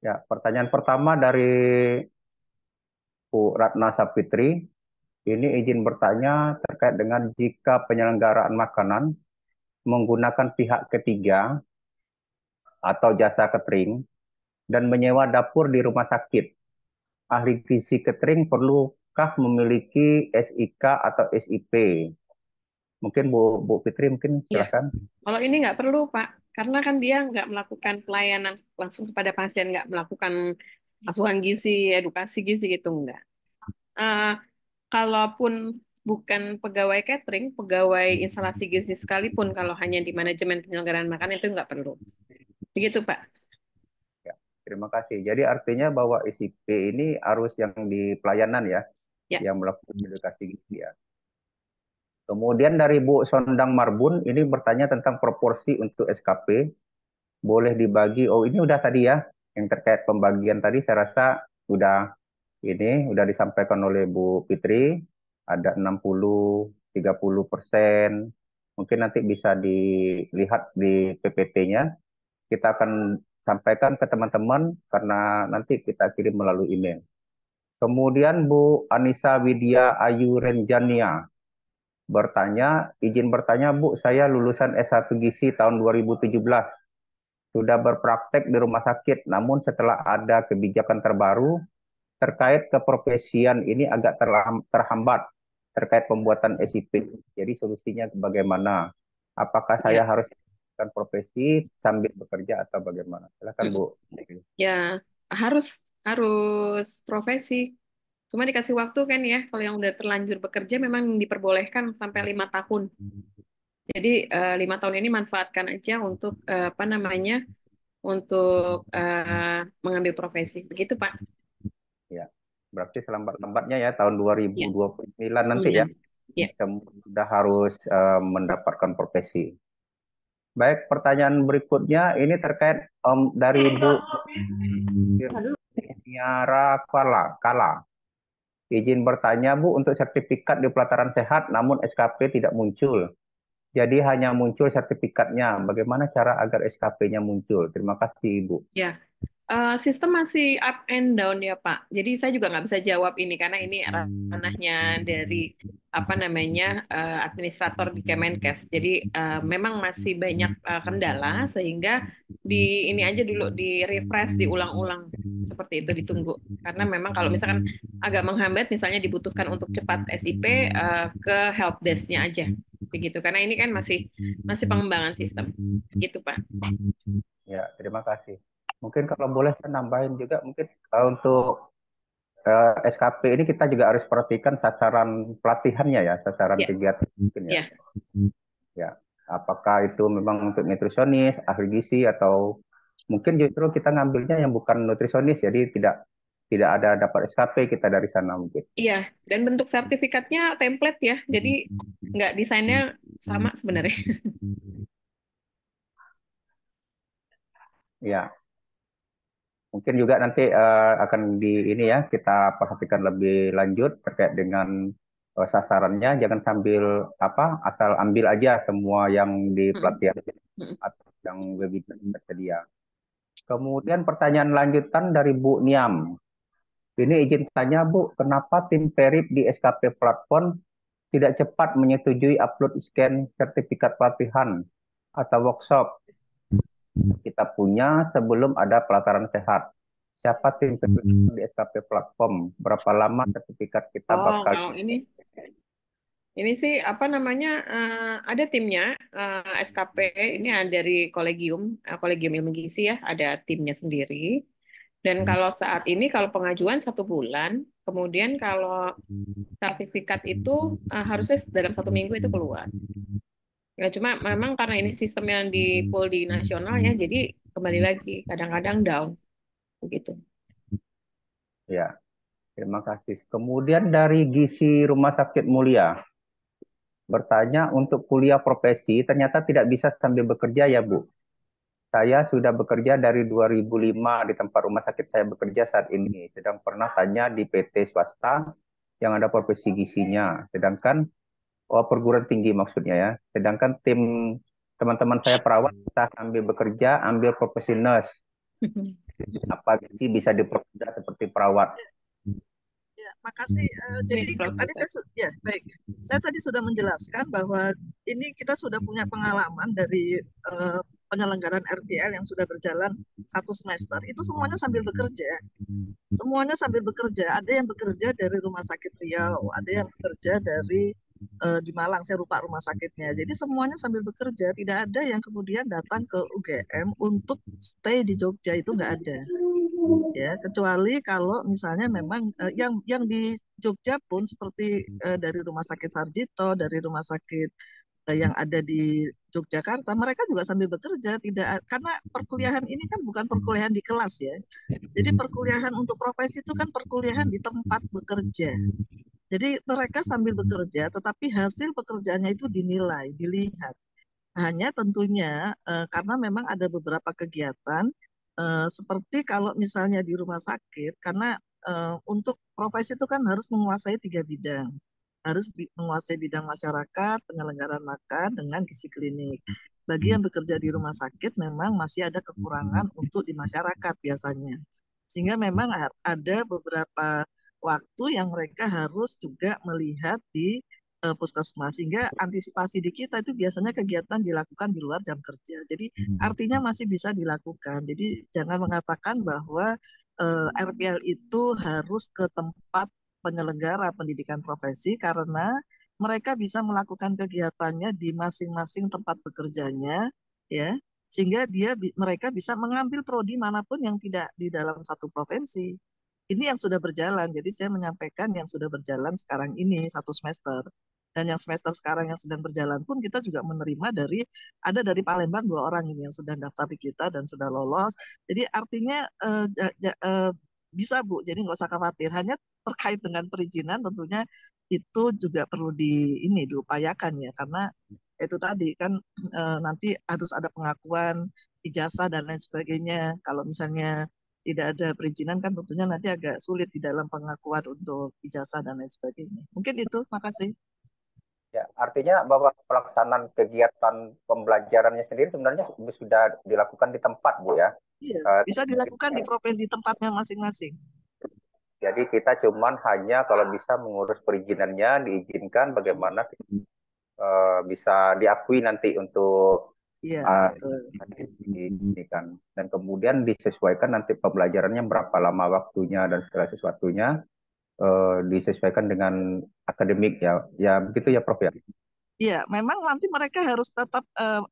Ya, pertanyaan pertama dari Bu Ratna Sapitri. Ini izin bertanya terkait dengan jika penyelenggaraan makanan menggunakan pihak ketiga atau jasa catering dan menyewa dapur di rumah sakit. Ahli gizi catering perlukah memiliki SIK atau SIP? Mungkin Bu Fitri mungkin Iya, silakan. kalau ini nggak perlu, Pak, karena kan dia nggak melakukan pelayanan langsung kepada pasien, nggak melakukan asuhan gizi, edukasi gizi gitu, nggak. Eh, Kalaupun bukan pegawai catering, pegawai instalasi gizi sekalipun, kalau hanya di manajemen penyelenggaraan makan itu nggak perlu. Begitu, Pak. Ya, terima kasih. Jadi artinya bahwa SIP ini harus yang di pelayanan ya, Ya, yang melakukan edukasi gizi ya. Kemudian dari Bu Sondang Marbun ini bertanya tentang proporsi untuk SKP. Boleh dibagi, oh ini udah tadi ya, yang terkait pembagian tadi saya rasa udah udah disampaikan oleh Bu Fitri, ada 60, 30%. Mungkin nanti bisa dilihat di PPT-nya. Kita akan sampaikan ke teman-teman karena nanti kita kirim melalui email. Kemudian Bu Anissa Widya Ayu Renjania izin bertanya Bu, saya lulusan S1 Gizi tahun 2017. Sudah berpraktek di rumah sakit, namun setelah ada kebijakan terbaru, terkait keprofesian ini agak terhambat terkait pembuatan SIP. Jadi solusinya bagaimana? Apakah saya ya. harus melakukan profesi sambil bekerja atau bagaimana? Silakan Mm. Bu. Ya, harus harus profesi. Cuma dikasih waktu kan ya, kalau yang udah terlanjur bekerja memang diperbolehkan sampai 5 tahun. Jadi 5 tahun ini manfaatkan aja untuk apa namanya, untuk mengambil profesi. Begitu Pak. Ya, berarti selambat-lambatnya ya tahun Ya, 2029 nanti ya 9. Ya. sudah harus mendapatkan profesi. Baik, pertanyaan berikutnya ini terkait dari Bu Tiara Kala. Izin bertanya Bu, untuk sertifikat di pelataran sehat namun SKP tidak muncul. Jadi hanya muncul sertifikatnya. Bagaimana cara agar SKP-nya muncul? Terima kasih Ibu. Ya, sistem masih up and down ya Pak. Jadi saya juga nggak bisa jawab ini karena ini ranahnya dari apa namanya administrator di Kemenkes. Jadi memang masih banyak kendala sehingga di ini aja dulu di refresh, diulang-ulang seperti itu ditunggu. Karena memang kalau misalkan agak menghambat, misalnya dibutuhkan untuk cepat SIP ke helpdesk-nya aja, begitu. Karena ini kan masih masih pengembangan sistem, gitu Pak. Ya, terima kasih. Mungkin kalau boleh saya nambahin juga mungkin untuk SKP ini kita juga harus perhatikan sasaran pelatihannya ya, sasaran Ya, kegiatan mungkin ya. ya. Ya, apakah itu memang untuk nutrisionis, ahli gizi atau mungkin justru kita ngambilnya yang bukan nutrisionis, jadi tidak tidak ada dapat SKP kita dari sana mungkin. Iya, dan bentuk sertifikatnya template ya, jadi nggak desainnya sama sebenarnya. Ya, mungkin juga nanti akan di ini ya kita perhatikan lebih lanjut terkait dengan sasarannya. Jangan sambil apa asal ambil aja semua yang di Mm, pelatihan mm, atau yang webinar tersedia. Kemudian pertanyaan lanjutan dari Bu Niam. Ini izin tanya Bu, kenapa tim Perip di SKP platform tidak cepat menyetujui upload scan sertifikat pelatihan atau workshop kita punya sebelum ada pelataran sehat? Siapa tim di SKP platform? Berapa lama sertifikat kita Oh, bakal kalau ini sih apa namanya ada timnya SKP ini ada dari kolegium kolegium ilmu gizi ya, ada timnya sendiri. Dan kalau saat ini kalau pengajuan 1 bulan, kemudian kalau sertifikat itu harusnya dalam 1 minggu itu keluar. Ya cuma memang karena ini sistem yang di pool di nasional ya, jadi kembali lagi kadang-kadang down begitu. ya? Terima kasih. Kemudian dari Gizi Rumah Sakit Mulia bertanya untuk kuliah profesi ternyata tidak bisa sambil bekerja ya Bu. Saya sudah bekerja dari 2005 di tempat rumah sakit saya bekerja saat ini. Sedang pernah tanya di PT swasta yang ada profesi gizinya. Sedangkan perguruan tinggi maksudnya ya. Sedangkan tim teman-teman saya perawat kita ambil bekerja, ambil profesi nurse. Apa sih bisa dipermudah seperti perawat? Ya, makasih. Jadi Nih, Prof. tadi ya baik. Saya tadi sudah menjelaskan bahwa ini kita sudah punya pengalaman dari penyelenggaraan RPL yang sudah berjalan 1 semester. Itu semuanya sambil bekerja. Semuanya sambil bekerja. Ada yang bekerja dari Rumah Sakit Riau, ada yang bekerja dari di Malang. Saya lupa rumah sakitnya. Jadi semuanya sambil bekerja. Tidak ada yang kemudian datang ke UGM untuk stay di Jogja, itu nggak ada ya, kecuali kalau misalnya memang yang di Jogja pun seperti dari Rumah Sakit Sarjito, dari rumah sakit yang ada di Yogyakarta, mereka juga sambil bekerja, tidak, karena perkuliahan ini kan bukan perkuliahan di kelas ya. Jadi perkuliahan untuk profesi itu kan perkuliahan di tempat bekerja. Jadi mereka sambil bekerja, tetapi hasil pekerjaannya itu dinilai, dilihat. Hanya tentunya karena memang ada beberapa kegiatan seperti kalau misalnya di rumah sakit, karena untuk profesi itu kan harus menguasai 3 bidang. Harus menguasai bidang masyarakat, penyelenggaraan makan, dengan gizi klinik. Bagi yang bekerja di rumah sakit memang masih ada kekurangan untuk di masyarakat biasanya. Sehingga memang ada beberapa waktu yang mereka harus juga melihat di puskesmas, sehingga antisipasi di kita itu biasanya kegiatan dilakukan di luar jam kerja. Jadi artinya masih bisa dilakukan. Jadi jangan mengatakan bahwa RPL itu harus ke tempat penyelenggara pendidikan profesi, karena mereka bisa melakukan kegiatannya di masing-masing tempat bekerjanya, ya, sehingga mereka bisa mengambil prodi manapun yang tidak di dalam satu provinsi. Ini yang sudah berjalan. Jadi saya menyampaikan yang sudah berjalan sekarang ini 1 semester. Dan yang semester sekarang yang sedang berjalan pun kita juga menerima dari Palembang 2 orang ini yang sudah daftar di kita dan sudah lolos. Jadi artinya bisa Bu, jadi nggak usah khawatir. Hanya terkait dengan perizinan tentunya itu juga perlu diupayakan ya, karena itu tadi kan nanti harus ada pengakuan ijazah dan lain sebagainya. Kalau misalnya tidak ada perizinan kan tentunya nanti agak sulit di dalam pengakuan untuk ijazah dan lain sebagainya. Mungkin itu, makasih. Ya, artinya bahwa pelaksanaan kegiatan pembelajarannya sendiri sebenarnya sudah dilakukan di tempat, Bu ya. Iya, Eh, bisa dilakukan di provinsi tempatnya masing-masing. jadi kita cuman hanya kalau bisa mengurus perizinannya, diizinkan bagaimana bisa diakui nanti untuk Iya, uh, betul. ini kan. Dan kemudian disesuaikan nanti pembelajarannya berapa lama waktunya dan segala sesuatunya disesuaikan dengan akademik ya. Ya begitu ya Prof ya. Iya, memang nanti mereka harus tetap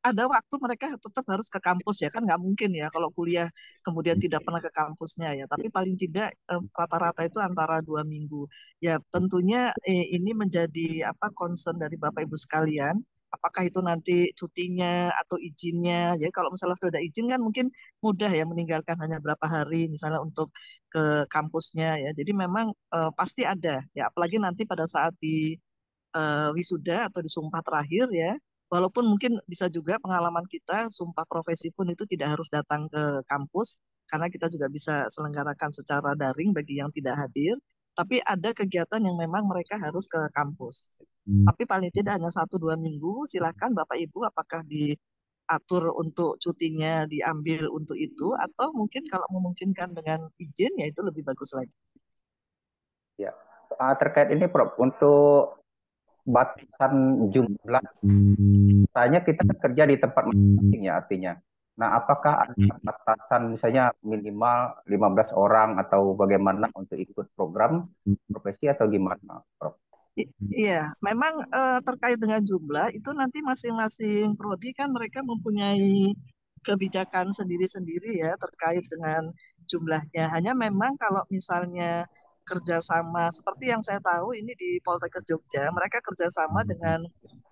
ada waktu mereka tetap harus ke kampus ya, kan nggak mungkin ya kalau kuliah kemudian tidak pernah ke kampusnya ya. Tapi paling tidak rata-rata itu antara 2 minggu. Ya tentunya ini menjadi apa concern dari Bapak Ibu sekalian. Apakah itu nanti cutinya atau izinnya? Jadi kalau misalnya sudah ada izin kan mungkin mudah ya meninggalkan hanya berapa hari misalnya untuk ke kampusnya ya. Jadi memang pasti ada ya. Apalagi nanti pada saat di wisuda atau di sumpah terakhir ya. Walaupun mungkin bisa juga pengalaman kita sumpah profesi pun itu tidak harus datang ke kampus, karena kita juga bisa selenggarakan secara daring bagi yang tidak hadir. Tapi ada kegiatan yang memang mereka harus ke kampus. Tapi paling tidak hanya 1-2 minggu. Silakan Bapak Ibu apakah diatur untuk cutinya diambil untuk itu, atau mungkin kalau memungkinkan dengan izin ya itu lebih bagus lagi. Ya. Terkait ini Prof, untuk batasan jumlah, misalnya kita kerja di tempat masing-masing ya artinya. Nah, apakah ada batasan misalnya minimal 15 orang atau bagaimana untuk ikut program profesi atau gimana, Prof? Iya, memang terkait dengan jumlah itu nanti masing-masing prodi kan mereka mempunyai kebijakan sendiri-sendiri ya terkait dengan jumlahnya. Hanya memang kalau misalnya kerjasama seperti yang saya tahu ini di Poltekkes Jogja, mereka kerjasama dengan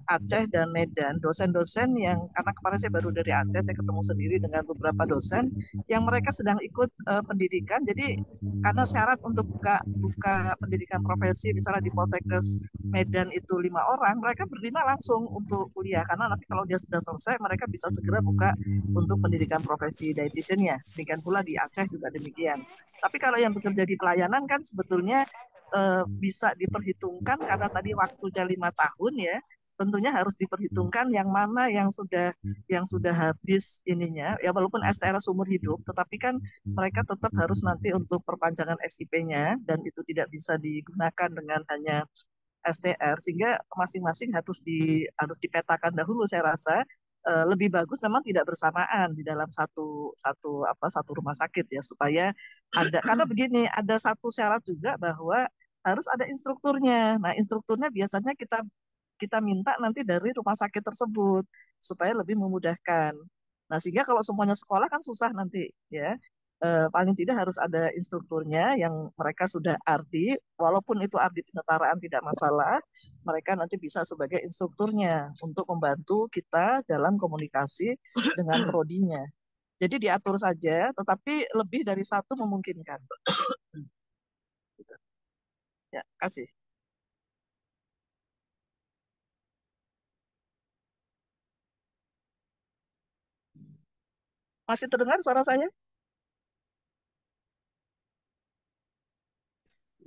Aceh dan Medan, dosen-dosen yang, karena kemarin saya baru dari Aceh, saya ketemu sendiri dengan beberapa dosen yang mereka sedang ikut pendidikan. Jadi karena syarat untuk buka pendidikan profesi misalnya di Poltekkes Medan itu 5 orang, mereka berlima langsung untuk kuliah, karena nanti kalau dia sudah selesai mereka bisa segera buka untuk pendidikan profesi dietitiannya. Demikian pula di Aceh juga demikian. Tapi kalau yang bekerja di pelayanan kan sebetulnya bisa diperhitungkan karena tadi waktunya 5 tahun ya. tentunya harus diperhitungkan yang mana yang sudah habis ininya, ya walaupun STR seumur hidup, tetapi kan mereka tetap harus nanti untuk perpanjangan SIP-nya dan itu tidak bisa digunakan dengan hanya STR, sehingga masing-masing harus dipetakan dahulu. Saya rasa lebih bagus memang tidak bersamaan di dalam satu rumah sakit ya, supaya ada, karena begini, ada satu syarat juga bahwa harus ada instrukturnya. Nah, instrukturnya biasanya kita kita minta nanti dari rumah sakit tersebut supaya lebih memudahkan. Nah, sehingga kalau semuanya sekolah kan susah nanti ya. Paling tidak harus ada instrukturnya yang mereka sudah ardi, walaupun itu ardi penyetaraan tidak masalah, mereka nanti bisa sebagai instrukturnya untuk membantu kita dalam komunikasi dengan prodinya. Jadi diatur saja, tetapi lebih dari satu memungkinkan. Gitu. Ya, kasih. Masih terdengar suara saya?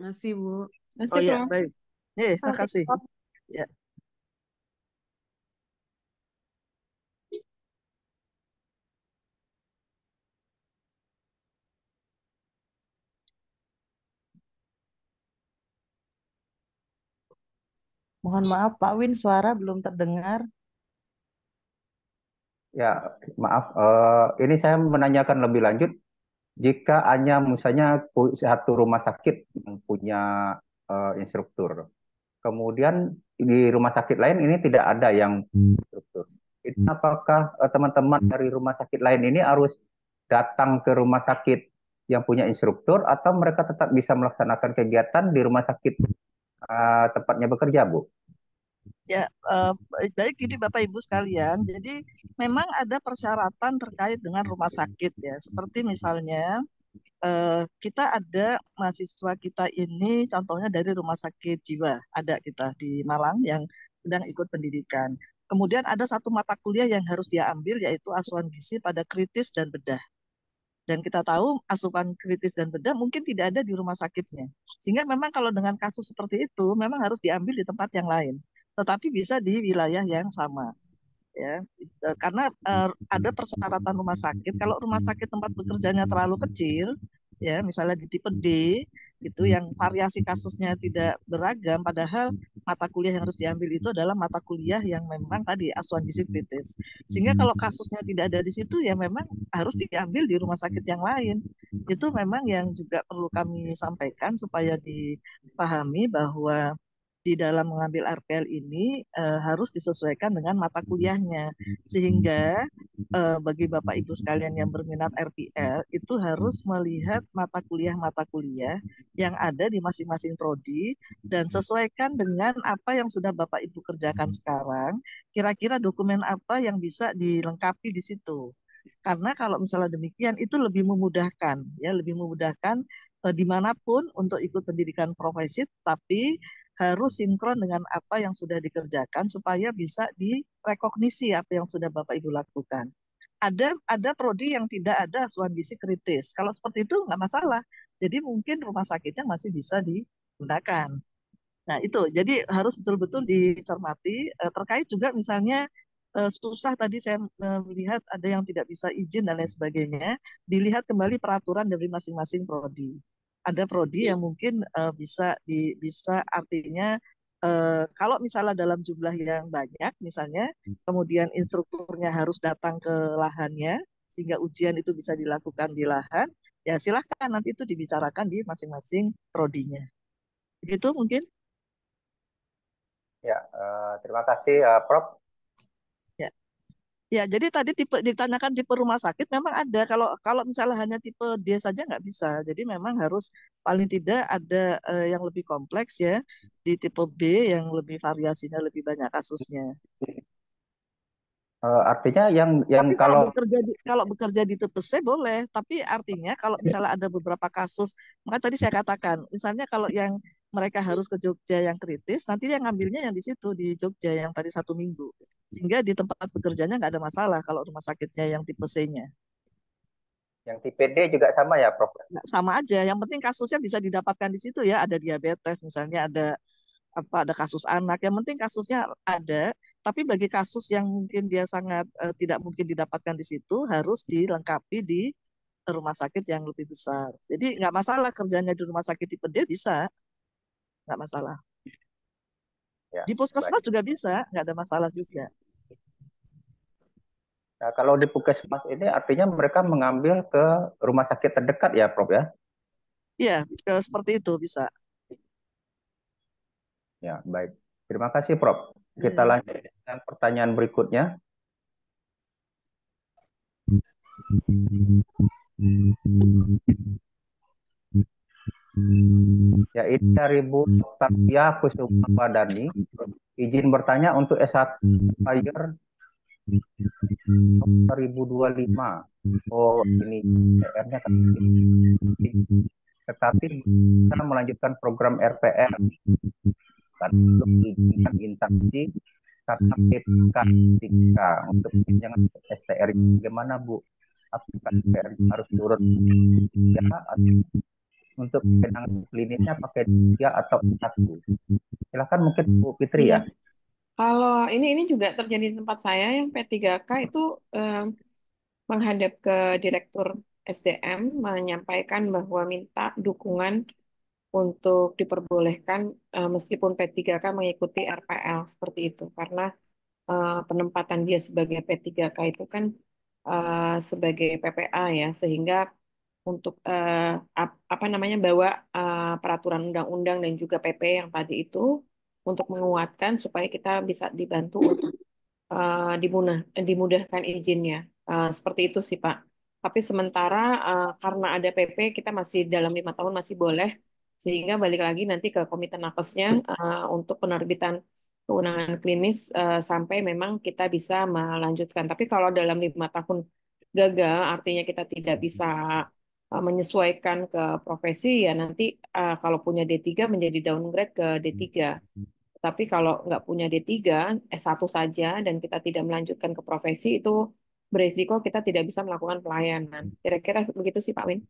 Masih, Bu. Masih, Oh ya, Prof. baik. Terima kasih. Ya. Mohon maaf, Pak Win, suara belum terdengar. Ya, maaf. Ini saya menanyakan lebih lanjut. Jika hanya misalnya satu rumah sakit yang punya instruktur, kemudian di rumah sakit lain ini tidak ada yang instruktur. Itu apakah teman-teman dari rumah sakit lain ini harus datang ke rumah sakit yang punya instruktur atau mereka tetap bisa melaksanakan kegiatan di rumah sakit tempatnya bekerja, Bu? Ya, baik gini Bapak Ibu sekalian. Jadi memang ada persyaratan terkait dengan rumah sakit ya. Seperti misalnya kita ada mahasiswa kita ini contohnya dari rumah sakit jiwa. Ada kita di Malang yang sedang ikut pendidikan. Kemudian ada satu mata kuliah yang harus dia ambil yaitu asuhan gizi pada kritis dan bedah. Dan kita tahu asupan kritis dan bedah mungkin tidak ada di rumah sakitnya. Sehingga memang kalau dengan kasus seperti itu memang harus diambil di tempat yang lain. Tetapi bisa di wilayah yang sama. Ya, karena ada persyaratan rumah sakit. Kalau rumah sakit tempat bekerjanya terlalu kecil, ya misalnya di tipe D, itu yang variasi kasusnya tidak beragam, padahal mata kuliah yang harus diambil itu adalah mata kuliah yang memang tadi asuhan gizi kritis. Sehingga kalau kasusnya tidak ada di situ, ya memang harus diambil di rumah sakit yang lain. Itu memang yang juga perlu kami sampaikan supaya dipahami bahwa di dalam mengambil RPL ini harus disesuaikan dengan mata kuliahnya. Sehingga bagi Bapak Ibu sekalian yang berminat RPL itu harus melihat mata kuliah yang ada di masing-masing prodi dan sesuaikan dengan apa yang sudah Bapak Ibu kerjakan sekarang, kira-kira dokumen apa yang bisa dilengkapi di situ. Karena kalau misalnya demikian itu lebih memudahkan, ya lebih memudahkan dimanapun untuk ikut pendidikan profesi, tapi harus sinkron dengan apa yang sudah dikerjakan supaya bisa direkognisi apa yang sudah Bapak Ibu lakukan. Ada prodi yang tidak ada asuhan gizi kritis. Kalau seperti itu nggak masalah. Jadi mungkin rumah sakitnya masih bisa digunakan. Nah itu, jadi harus betul-betul dicermati. Terkait juga misalnya susah tadi saya melihat ada yang tidak bisa izin dan lain sebagainya. Dilihat kembali peraturan dari masing-masing prodi. Ada prodi yang mungkin bisa artinya kalau misalnya dalam jumlah yang banyak, misalnya kemudian instrukturnya harus datang ke lahannya sehingga ujian itu bisa dilakukan di lahan, ya silahkan nanti itu dibicarakan di masing-masing prodinya. Begitu mungkin. Ya, terima kasih, Prof. Ya. Ya, jadi tadi ditanyakan tipe rumah sakit memang ada. Kalau kalau misalnya hanya tipe D saja nggak bisa. Jadi memang harus paling tidak ada yang lebih kompleks ya di tipe B yang lebih variasinya lebih banyak kasusnya. Artinya yang Tapi kalau kalau bekerja di tipe C boleh. Tapi artinya kalau misalnya ada beberapa kasus, maka tadi saya katakan, misalnya kalau yang mereka harus ke Jogja yang kritis, nanti yang ngambilnya yang di situ di Jogja yang tadi 1 minggu. Sehingga di tempat bekerjanya nggak ada masalah kalau rumah sakitnya yang tipe C-nya. yang tipe D juga sama ya, Prof? Nggak, sama aja. Yang penting kasusnya bisa didapatkan di situ ya. Ada diabetes misalnya, ada apa ada kasus anak. Yang penting kasusnya ada, tapi bagi kasus yang mungkin dia sangat tidak mungkin didapatkan di situ harus dilengkapi di rumah sakit yang lebih besar. Jadi nggak masalah kerjanya di rumah sakit tipe D bisa, nggak masalah. Ya, Di puskesmas baik. juga bisa, nggak ada masalah juga. Nah, kalau di puskesmas ini artinya mereka mengambil ke rumah sakit terdekat ya, Prof ya? Iya, seperti itu bisa. Ya, baik. Terima kasih, Prof. Kita Hmm. lanjut dengan pertanyaan berikutnya. Ya, ini dari Bu Octavia Kusuma Badani. Izin bertanya untuk S1 Fire 2025. Oh, ini PR-nya kan. Tetapi kita melanjutkan program RPR kan belum diizinkan instansi karena PPK untuk penjenjangan STR. Bagaimana Bu? Apakah STR harus turun ya, untuk penanganan klinisnya pakai 3 atau 1? Silakan mungkin Bu Fitri Iya, ya. kalau ini juga terjadi di tempat saya yang P3K itu menghadap ke Direktur SDM menyampaikan bahwa minta dukungan untuk diperbolehkan meskipun P3K mengikuti RPL seperti itu karena penempatan dia sebagai P3K itu kan sebagai PPA ya sehingga untuk apa namanya bawa peraturan undang-undang dan juga PP yang tadi itu untuk menguatkan supaya kita bisa dibantu untuk dimudahkan izinnya. Seperti itu sih Pak. Tapi sementara karena ada PP kita masih dalam 5 tahun masih boleh sehingga balik lagi nanti ke komite nakesnya untuk penerbitan kewenangan klinis sampai memang kita bisa melanjutkan. Tapi kalau dalam 5 tahun gagal artinya kita tidak bisa menyesuaikan ke profesi ya nanti kalau punya D3 menjadi downgrade ke D3. Tapi kalau nggak punya D3, S1 saja, dan kita tidak melanjutkan ke profesi, itu beresiko kita tidak bisa melakukan pelayanan. Kira-kira begitu sih, Pak Win.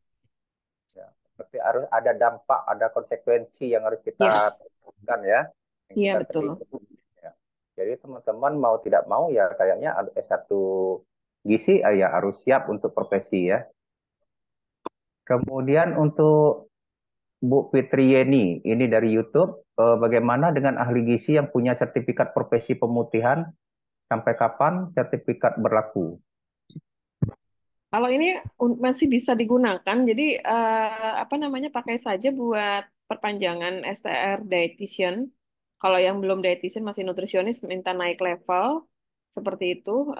Ya, berarti harus ada dampak, ada konsekuensi yang harus Ya, kita lakukan ya. Yang iya kita betul. tadi. Ya. Jadi teman-teman mau tidak mau ya kayaknya S1 gizi ya harus siap untuk profesi ya. Kemudian untuk Bu Fitri Yeni, ini dari YouTube, bagaimana dengan ahli gizi yang punya sertifikat profesi pemutihan, sampai kapan sertifikat berlaku? Kalau ini masih bisa digunakan, jadi apa namanya pakai saja buat perpanjangan STR dietitian. Kalau yang belum dietitian masih nutrisionis minta naik level seperti itu.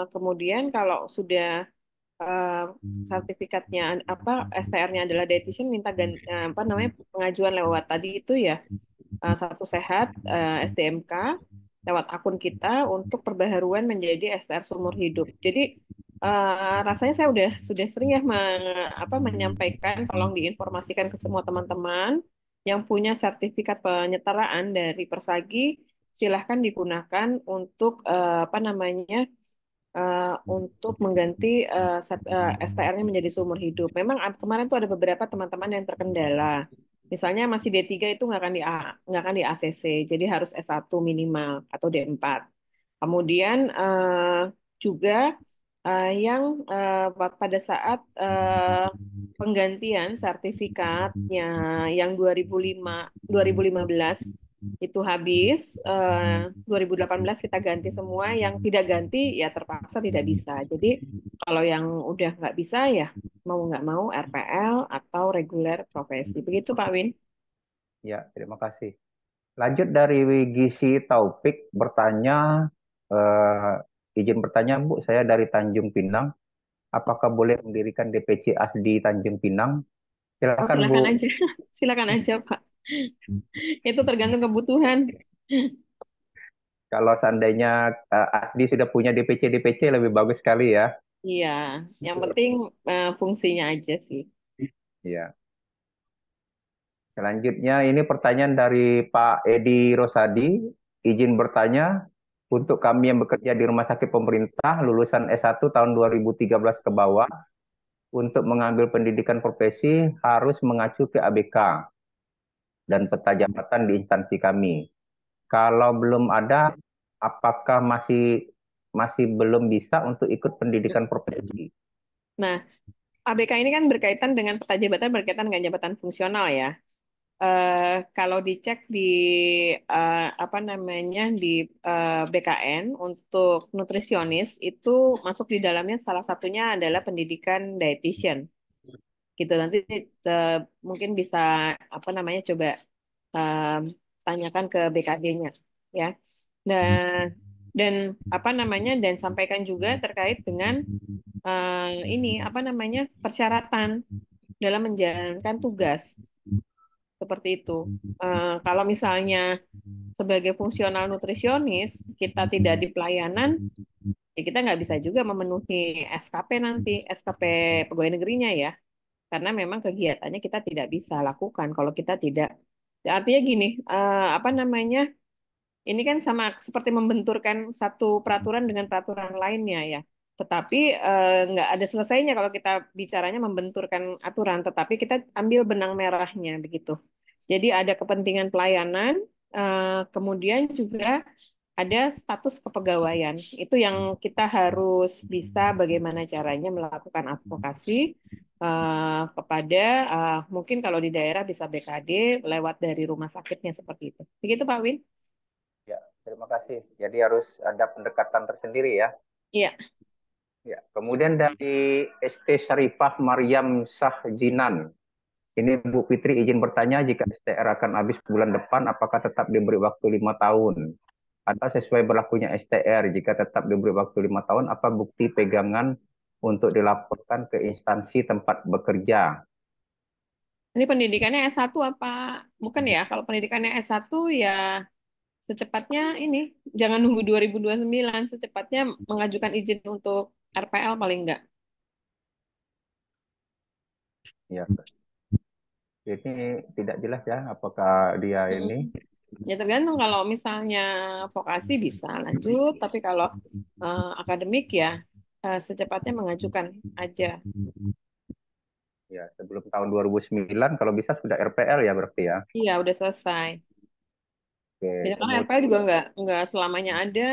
Kemudian kalau sudah eh, sertifikatnya apa STR-nya adalah dietitian minta apa namanya pengajuan lewat tadi itu ya Satu Sehat SDMK lewat akun kita untuk perbaharuan menjadi STR seumur hidup. Jadi rasanya saya sudah sering ya apa menyampaikan tolong diinformasikan ke semua teman-teman yang punya sertifikat penyetaraan dari Persagi silahkan digunakan untuk apa namanya untuk mengganti STR-nya menjadi seumur hidup. Memang kemarin tuh ada beberapa teman-teman yang terkendala. Misalnya masih D3 itu nggak akan di ACC, jadi harus S1 minimal atau D4. Kemudian juga yang pada saat penggantian sertifikatnya yang 2015 itu habis, 2018 kita ganti semua, yang tidak ganti ya terpaksa tidak bisa. Jadi kalau yang udah nggak bisa ya mau nggak mau RPL atau reguler profesi. Begitu Pak Win. Ya, terima kasih. Lanjut dari Gisi Taufik bertanya, izin bertanya Bu, saya dari Tanjung Pinang, apakah boleh mendirikan DPC ASDI Tanjung Pinang? Oh Silakan Bu. silakan aja, silakan aja Pak. Itu tergantung kebutuhan. Kalau seandainya ASDI sudah punya DPC lebih bagus sekali ya. Iya, yang penting fungsinya aja sih. Iya. Selanjutnya ini pertanyaan dari Pak Edi Rosadi. Izin bertanya, untuk kami yang bekerja di rumah sakit pemerintah lulusan S1 tahun 2013 ke bawah, untuk mengambil pendidikan profesi harus mengacu ke ABK. dan peta jabatan di instansi kami. Kalau belum ada, apakah masih masih belum bisa untuk ikut pendidikan profesi? Nah, ABK ini kan berkaitan dengan peta jabatan, berkaitan dengan jabatan fungsional ya. Kalau dicek di apa namanya di BKN untuk nutrisionis itu masuk di dalamnya salah satunya adalah pendidikan dietitian gitu. Nanti mungkin bisa apa namanya coba eh, tanyakan ke BKD-nya ya. Dan apa namanya dan sampaikan juga terkait dengan ini apa namanya persyaratan dalam menjalankan tugas seperti itu. Kalau misalnya sebagai fungsional nutrisionis kita tidak di pelayanan, ya kita nggak bisa juga memenuhi SKP nanti, SKP pegawai negerinya ya, karena memang kegiatannya kita tidak bisa lakukan kalau kita tidak. Ya, artinya gini, apa namanya? Ini kan sama seperti membenturkan satu peraturan dengan peraturan lainnya ya. Tetapi nggak ada selesainya kalau kita bicaranya membenturkan aturan, tetapi kita ambil benang merahnya begitu. Jadi ada kepentingan pelayanan, kemudian juga ada status kepegawaian. Itu yang kita harus bisa bagaimana caranya melakukan advokasi kepada mungkin kalau di daerah bisa BKD lewat dari rumah sakitnya seperti itu. Begitu Pak Win? Ya, terima kasih. Jadi harus ada pendekatan tersendiri ya. Iya. Ya, kemudian dari ST Syarifah Maryam Sahjinan. Ini Bu Fitri izin bertanya, jika STR akan habis bulan depan, apakah tetap diberi waktu 5 tahun? Atau sesuai berlakunya STR, jika tetap diberi waktu 5 tahun, apa bukti pegangan untuk dilaporkan ke instansi tempat bekerja? Ini pendidikannya S1 apa? Bukan ya, kalau pendidikannya S1 ya secepatnya ini, jangan nunggu 2029, secepatnya mengajukan izin untuk RPL paling enggak. Ya, ini tidak jelas ya, apakah dia Mm-mm. ini. Ya tergantung kalau misalnya vokasi bisa lanjut, tapi kalau akademik ya secepatnya mengajukan aja. Ya, sebelum tahun 2009, kalau bisa sudah RPL ya berarti ya. Iya, udah selesai. Oke, Jadi kan RPL kemudian juga nggak selamanya ada.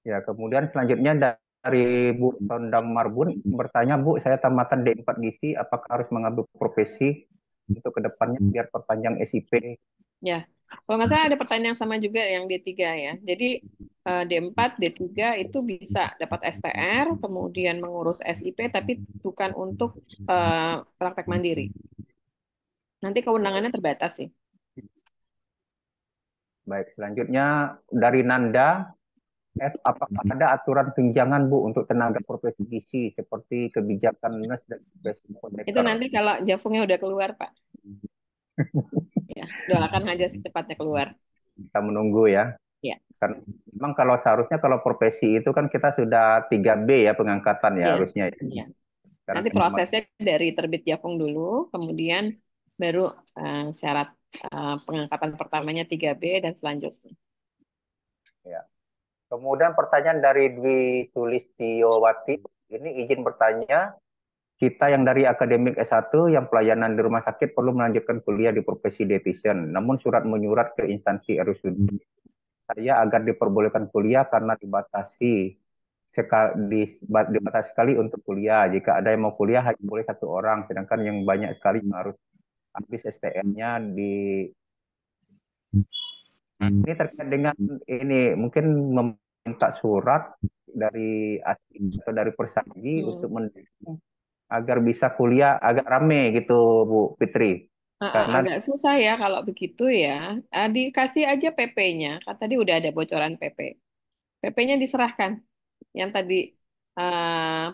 ya, kemudian selanjutnya dari Bu Sondang Marbun bertanya, Bu, saya tamatan D4 Gizi, apakah harus mengambil profesi untuk kedepannya biar perpanjang SIP? Ya, kalau nggak salah ada pertanyaan yang sama juga yang D3 ya. Jadi D4, D3 itu bisa dapat STR, kemudian mengurus SIP, tapi bukan untuk praktek mandiri. Nanti kewenangannya terbatas sih. Baik, selanjutnya dari Nanda, apakah ada aturan tunjangan Bu untuk tenaga profesi gizi seperti kebijakan nurse dan profesi Itu homemaker? nanti kalau Jafungnya udah keluar, Pak. Ya, doakan aja secepatnya keluar. Kita menunggu ya. Ya, Karena memang kalau seharusnya kalau profesi itu kan kita sudah 3B ya pengangkatan ya iya, harusnya ya. iya. Karena Nanti memang prosesnya dari terbit Jafung dulu, kemudian baru syarat pengangkatan pertamanya 3B dan selanjutnya. ya. Kemudian pertanyaan dari Dwi Sulistiowati, ini izin bertanya, kita yang dari akademik S1 yang pelayanan di rumah sakit perlu melanjutkan kuliah di profesi dietitian, namun surat menyurat ke instansi RSUD saya agar diperbolehkan kuliah karena dibatasi sekali untuk kuliah. Jika ada yang mau kuliah hanya boleh 1 orang, sedangkan yang banyak sekali yang harus habis STM-nya di. Ini terkait dengan ini mungkin meminta surat dari ASI atau dari Persagi untuk Hmm. mendukung agar bisa kuliah agak rame gitu Bu Fitri. Karena Agak susah ya kalau begitu ya. Dikasih aja PP-nya. Kan tadi udah ada bocoran PP. PP-nya diserahkan. Yang tadi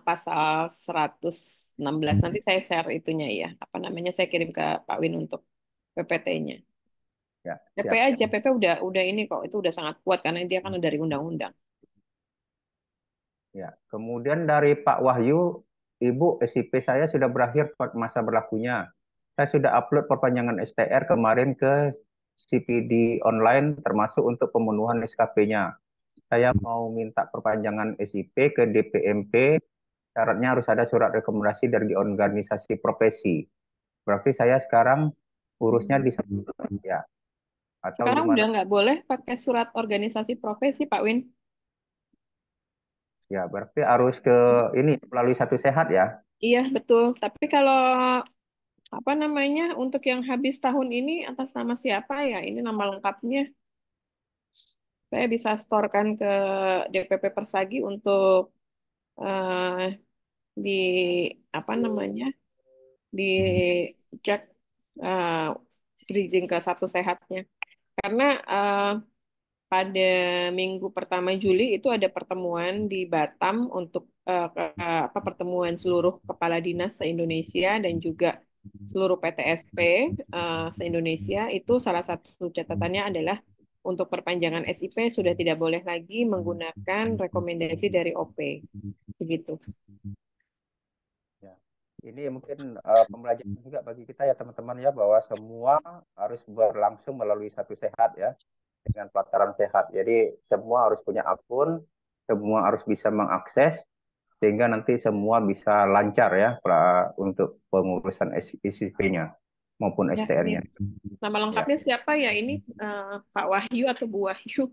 pasal 116. Nanti saya share itunya ya. Apa namanya? Saya kirim ke Pak Win untuk PPT-nya. ya PP siap. aja. PP udah ini kok. Itu udah sangat kuat karena dia kan dari undang-undang. Ya, kemudian dari Pak Wahyu, Ibu, SIP saya sudah berakhir masa berlakunya. Saya sudah upload perpanjangan STR kemarin ke CPD online termasuk untuk pemenuhan SKP-nya. Saya mau minta perpanjangan SIP ke DPMP, syaratnya harus ada surat rekomendasi dari organisasi profesi. Berarti saya sekarang urusnya di satu ya, atau Sekarang gimana? udah nggak boleh pakai surat organisasi profesi, Pak Win. Ya, berarti harus ke ini melalui Satu Sehat ya. Iya, betul. Tapi kalau apa namanya untuk yang habis tahun ini atas nama siapa ya? Ini nama lengkapnya. Saya bisa storekan ke DPP Persagi untuk eh, di apa namanya dicek eh, bridging ke Satu Sehatnya. Karena pada minggu pertama Juli itu ada pertemuan di Batam untuk pertemuan seluruh kepala dinas se-Indonesia dan juga seluruh PTSP se-Indonesia. Itu salah satu catatannya adalah untuk perpanjangan SIP sudah tidak boleh lagi menggunakan rekomendasi dari OP. Begitu. Ya. Ini mungkin pembelajaran juga bagi kita ya teman-teman ya, bahwa semua harus berlangsung melalui Satu Sehat ya, dengan pelataran sehat. Jadi semua harus punya akun, semua harus bisa mengakses, sehingga nanti semua bisa lancar ya untuk pengurusan SIP-nya maupun Ya, ini STR-nya. nama Ya. lengkapnya siapa ya ini Pak Wahyu atau Bu Wahyu?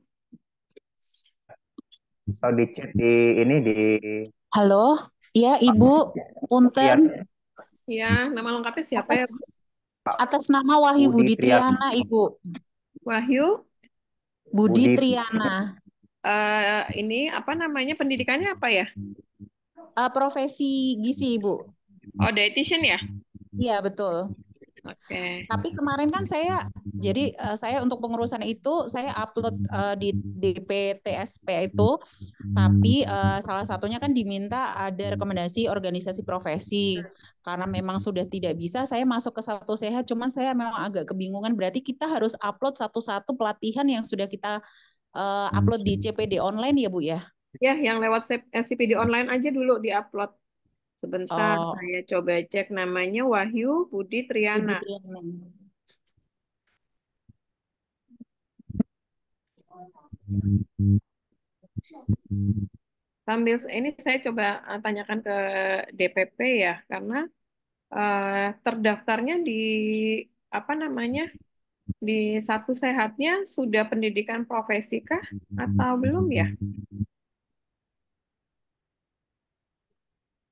Kalau di chat di ini di Halo, iya Ibu, punten. Trian, Ya, nama lengkapnya siapa ya? Atas atas nama Wahyu Budi Budi Trian, Triana, Ibu. Wahyu, Budi Budi Triana. ini apa namanya pendidikannya apa ya? Profesi gizi, Ibu. Oh, dietitian ya? Iya, betul. Oke. Tapi kemarin kan saya untuk pengurusan itu saya upload di DPTSP itu, tapi salah satunya kan diminta ada rekomendasi organisasi profesi. Karena memang sudah tidak bisa, saya masuk ke Satu Sehat, cuman saya memang agak kebingungan. Berarti kita harus upload satu-satu pelatihan yang sudah kita upload di CPD online ya, Bu ya? Ya, yang lewat CPD online aja dulu diupload. Sebentar, Oh, saya coba cek namanya Wahyu Budi Budi Triana. Triana. Sambil ini saya coba tanyakan ke DPP ya, karena terdaftarnya di apa namanya di Satu Sehatnya sudah pendidikan profesi kah atau belum ya?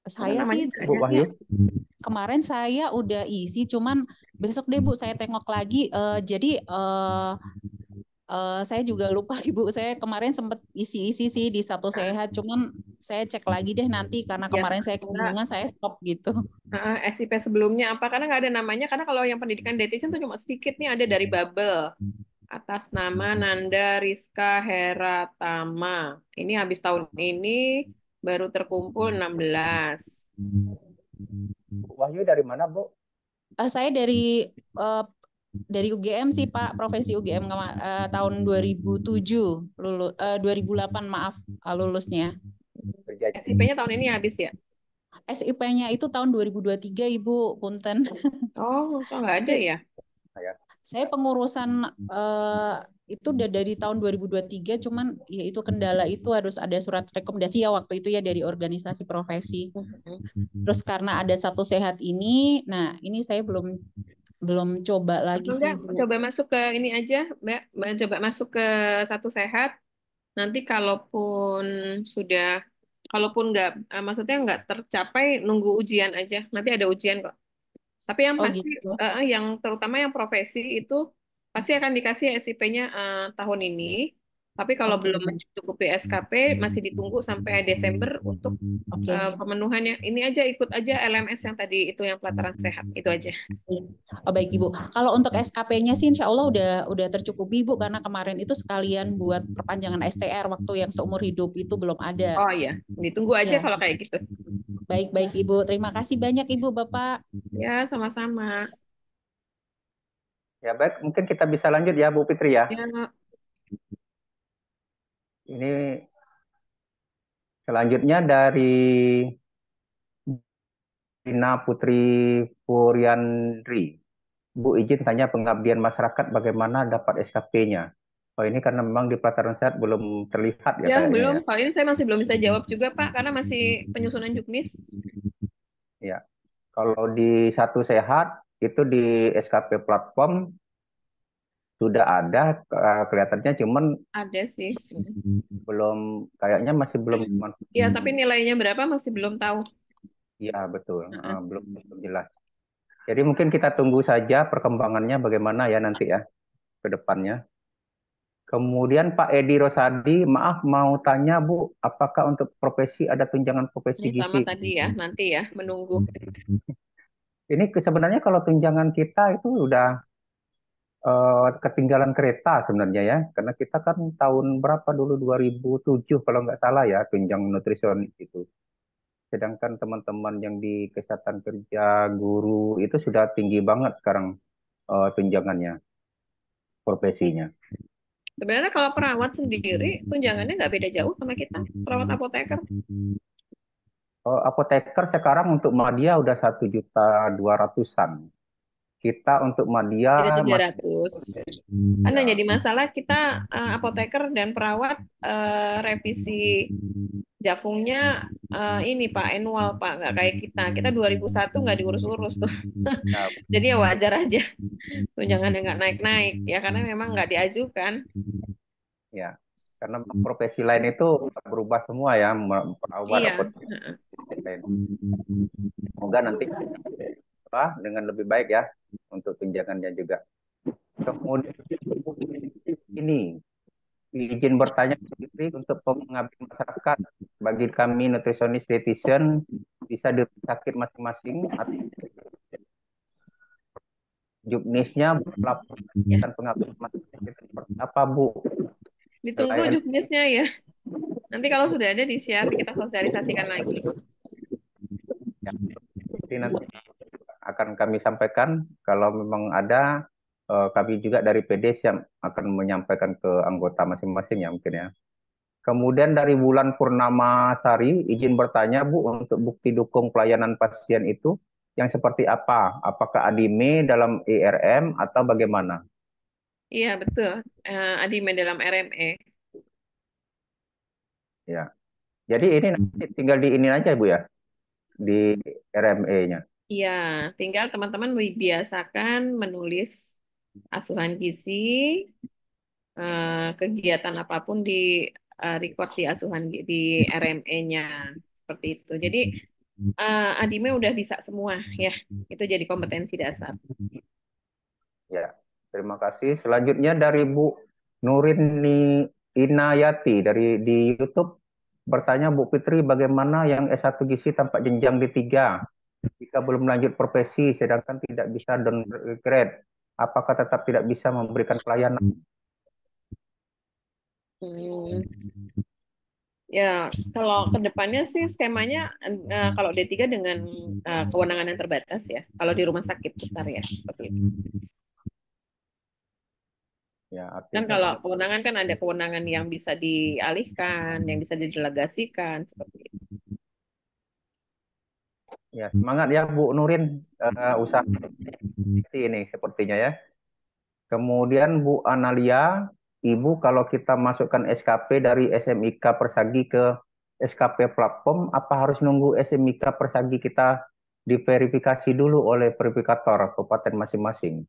Karena Saya namanya sih nggak Bu ada. sebenarnya Wahyu. kemarin saya udah isi, cuman besok deh Bu saya tengok lagi. Jadi saya juga lupa Ibu. Saya kemarin sempat isi-isi sih di Satu Sehat, cuman saya cek lagi deh nanti karena Ya, kemarin saya karena kebingungan, saya stop gitu. SIP sebelumnya apa? Karena nggak ada namanya. Karena kalau yang pendidikan dietitian tuh cuma sedikit nih ada dari Babel atas nama Nanda Rizka Heratama. Ini habis tahun ini baru terkumpul 16. Bu Wahyu dari mana, Bu? Saya dari UGM sih Pak, profesi UGM tahun 2007 lulus 2008 maaf lulusnya. Kerja. SIP-nya tahun ini habis ya? SIP-nya itu tahun 2023 Ibu, punten. Oh, kok nggak ada ya? Ya. Saya pengurusan itu udah dari tahun 2023, cuman ya itu kendala itu harus ada surat rekomendasi ya waktu itu ya dari organisasi profesi. Terus karena ada Satu Sehat ini, nah ini saya belum belum coba lagi sih Enggak, Bu. coba masuk ke ini aja, Mbak. Mbak coba masuk ke Satu Sehat. Nanti kalaupun sudah, kalaupun nggak, maksudnya nggak tercapai, nunggu ujian aja. Nanti ada ujian kok. Tapi yang Oh pasti, gitu. yang terutama yang profesi itu pasti akan dikasih SIP-nya tahun ini. Tapi kalau Oke, belum mencukupi SKP, masih ditunggu sampai Desember untuk oke. pemenuhannya. Ini aja ikut aja LMS yang tadi itu yang pelataran sehat itu aja. Oh baik Ibu. Kalau untuk SKP-nya sih Insya Allah udah tercukupi Ibu karena kemarin itu sekalian buat perpanjangan STR waktu yang seumur hidup itu belum ada. Oh iya, ditunggu aja Ya, kalau kayak gitu. baik-baik Ibu. Terima kasih banyak Ibu Bapak. Ya, sama-sama. Ya baik, mungkin kita bisa lanjut ya Bu Fitri ya. Ya, Ini selanjutnya dari Dina Putri Puryandri. Bu izin tanya pengabdian masyarakat bagaimana dapat SKP-nya. Oh ini karena memang di pelataran sehat belum terlihat ya ya kayaknya belum. ya. Kalau ini saya masih belum bisa jawab juga, Pak, karena masih penyusunan juknis. Ya, kalau di Satu Sehat itu di SKP platform sudah ada, kelihatannya, cuman Ada sih. kayaknya masih belum. Ya, tapi nilainya berapa masih belum tahu. Iya, betul. Belum jelas. Jadi mungkin kita tunggu saja perkembangannya bagaimana ya nanti ya ke depannya. Kemudian Pak Edi Rosadi, maaf mau tanya Bu, apakah untuk profesi ada tunjangan profesi Ini sama gizi? tadi ya, nanti ya menunggu. Ini sebenarnya kalau tunjangan kita itu udah ketinggalan kereta sebenarnya ya, karena kita kan tahun berapa dulu, 2007 kalau nggak salah ya, tunjangan nutrisionis itu. Sedangkan teman-teman yang di kesehatan kerja, guru itu sudah tinggi banget sekarang tunjangannya, profesinya. Sebenarnya kalau perawat sendiri, tunjangannya nggak beda jauh sama kita, perawat apoteker. Apoteker sekarang untuk Madya udah 1.200.000-an. Kita untuk Madya Beda masih 300. Kan yang ya, jadi masalah kita apoteker dan perawat revisi Jafungnya ini Pak annual Pak, nggak kayak kita. Kita 2001 nggak diurus-urus tuh. ya, Jadi ya wajar aja tunjangannya nggak naik-naik ya karena memang nggak diajukan. ya. Karena profesi lain itu berubah semua ya, perawat, Iya. apoteker lain. Semoga nanti dengan lebih baik ya untuk tunjangannya juga. Kemudian ini izin bertanya sedikit untuk pengabdi masyarakat. Bagi kami nutritionist dietitian bisa di rumah sakit masing-masing atau juknisnya berlaku dan pengabdi masyarakat itu seperti apa Bu? Ditunggu Selain juknisnya ya. Nanti kalau sudah ada di-share kita sosialisasikan lagi. ya, nanti akan kami sampaikan kalau memang ada, kami juga dari PD siap akan menyampaikan ke anggota masing-masing ya mungkin ya. Kemudian dari Bulan Purnama Sari, izin bertanya Bu, untuk bukti dukung pelayanan pasien itu yang seperti apa? Apakah ADIME dalam IRM atau bagaimana? Iya betul. Adime dalam RME. Ya, jadi ini nanti tinggal di ini aja Bu ya, di RME-nya. Iya, tinggal teman-teman biasakan menulis asuhan gizi, kegiatan apapun di record di asuhan di RME-nya seperti itu. Jadi Adime udah bisa semua ya. Itu jadi kompetensi dasar. Ya, terima kasih. Selanjutnya dari Bu Nurini Inayati dari di YouTube bertanya, Bu Fitri, bagaimana yang S1 Gizi tanpa jenjang D3? Jika belum lanjut profesi sedangkan tidak bisa downgrade, apakah tetap tidak bisa memberikan pelayanan? Hmm, ya, kalau ke depannya sih skemanya kalau D3 dengan kewenangan yang terbatas ya. Kalau di rumah sakit besar ya, seperti itu. Ya, Kan artinya kalau kewenangan kan ada kewenangan yang bisa dialihkan, yang bisa didelegasikan seperti itu. ya semangat ya Bu Nurin, usaha ini sepertinya ya. Kemudian Bu Analia, Ibu kalau kita masukkan SKP dari SMIK Persagi ke SKP platform, apa harus nunggu SMIK Persagi kita diverifikasi dulu oleh verifikator kabupaten masing-masing?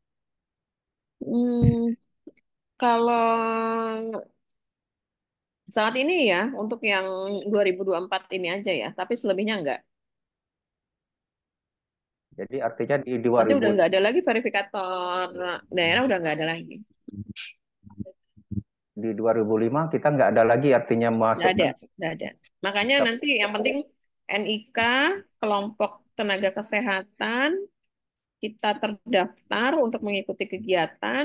Hmm, kalau saat ini ya, untuk yang 2024 ini aja ya, tapi selebihnya enggak. Jadi artinya di Nanti udah 2000, nggak ada lagi verifikator daerah, udah nggak ada lagi. di 2005 kita nggak ada lagi artinya Nggak ada, masukkan. nggak ada. Makanya nanti yang penting NIK, kelompok tenaga kesehatan, kita terdaftar untuk mengikuti kegiatan,